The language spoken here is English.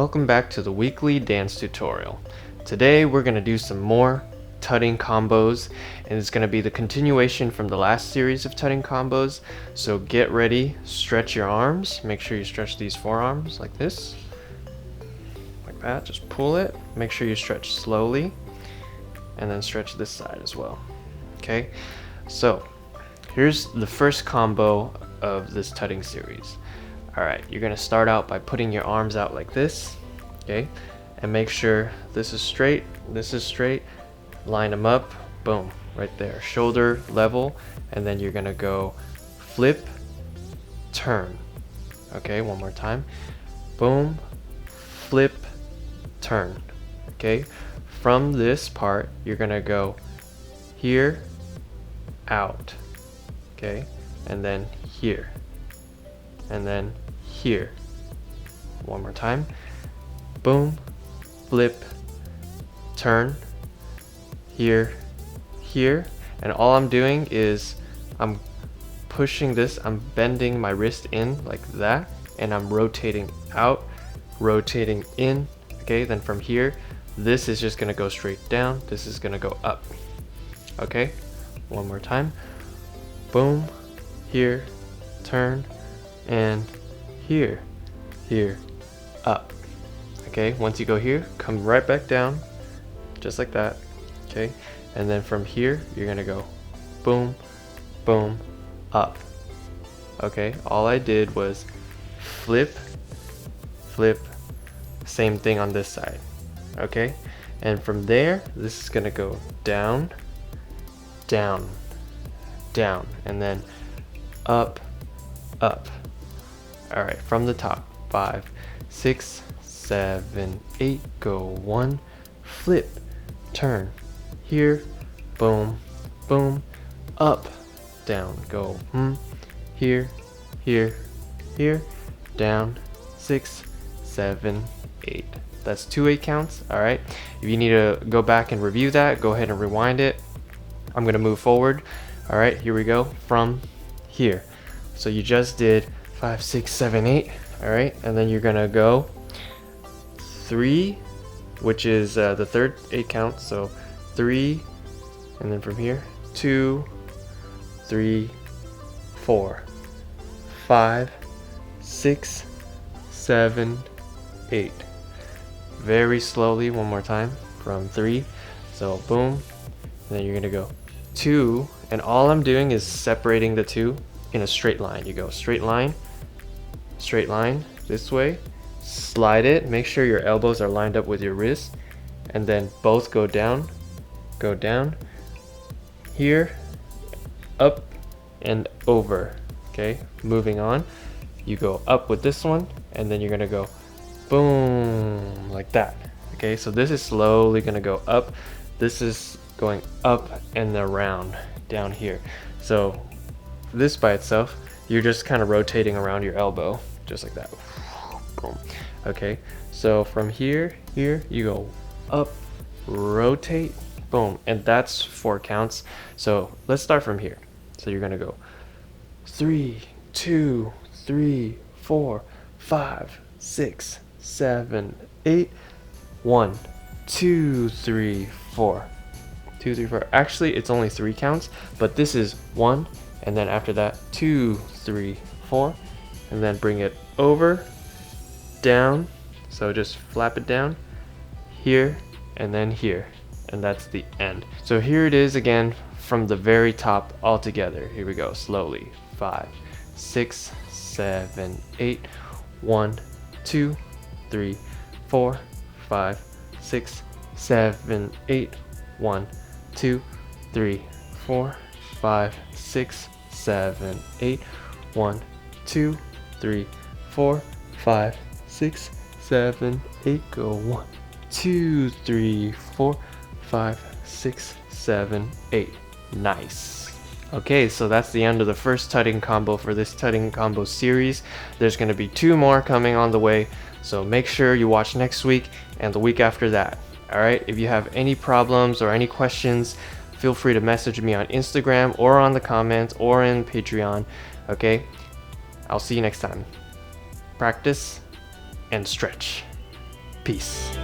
Welcome back to the weekly dance tutorial. Today we're going to do some more tutting combos, and it's going to be the continuation from the last series of tutting combos. So get ready, stretch your arms, make sure you stretch these forearms like this, like that, just pull it, make sure you stretch slowly, and then stretch this side as well. Okay, so here's the first combo of this tutting series. Alright, you're going to start out by putting your arms out like this, okay, and make sure this is straight, line them up, boom, right there, shoulder level, and then you're going to go flip, turn, okay, one more time, boom, flip, turn, okay, from this part, you're going to go here, out, okay, and then here, and then here, one more time, boom, flip, turn, here, here, and all I'm doing is I'm pushing this, I'm bending my wrist in like that, and I'm rotating out, rotating in, okay, then from here, this is just gonna go straight down, this is gonna go up, okay, one more time, boom, here, turn, and here, up, okay, once you go here, come right back down, just like that, okay, and then from here, you're gonna go boom, boom, up, okay, all I did was flip, flip, same thing on this side, okay, and from there, this is gonna go down, down, down, and then up, up. All right, from the top, 5, 6, 7, 8, go 1, flip, turn, here, boom, boom, up, down, go, here, here, here, down, 6, 7, 8. That's 2 8 counts, all right? If you need to go back and review that, go ahead and rewind it. I'm gonna move forward. All right, here we go, from here. So you just did 5, 6, 7, 8, all right, and then you're gonna go 3, which is the third 8 count, so 3, and then from here 2, 3, 4, 5, 6, 7, 8. Very slowly, one more time, from 3, so boom, and then you're gonna go 2, and all I'm doing is separating the 2 in a straight line. You go straight line, this way, slide it, make sure your elbows are lined up with your wrist, and then both go down, here, up, and over, okay, moving on, you go up with this one, and then you're gonna go boom, like that, okay, so this is slowly gonna go up, this is going up and around down here, so this by itself, you're just kind of rotating around your elbow, just like that. Boom. Okay, so from here, you go up, rotate, boom, and that's 4 counts. So let's start from here. So you're gonna go 3, 2, 3, 4, 5, 6, 7, 8, 1, 2, 3, 4. 2, 3, 4. Actually, it's only 3 counts, but this is 1, and then after that 2, 3, 4, and then bring it over, down, so just flap it down, here, and then here, and that's the end. So here it is again from the very top all together. Here we go, slowly, 5, 6, 7, 8, 1, 2, 3, 4, 5, 6, 7, 8, 1, 2, 3, 4, 5, 6, 7, 8, 1, 2, 3, 4, 5, 6, 7, 8, go 1, 2, 3, 4, 5, 6, 7, 8. Nice. Okay, so that's the end of the first tutting combo for this tutting combo series. There's going to be 2 more coming on the way, so make sure you watch next week and the week after that. Alright, if you have any problems or any questions, feel free to message me on Instagram or on the comments or in Patreon. Okay, I'll see you next time. Practice and stretch. Peace.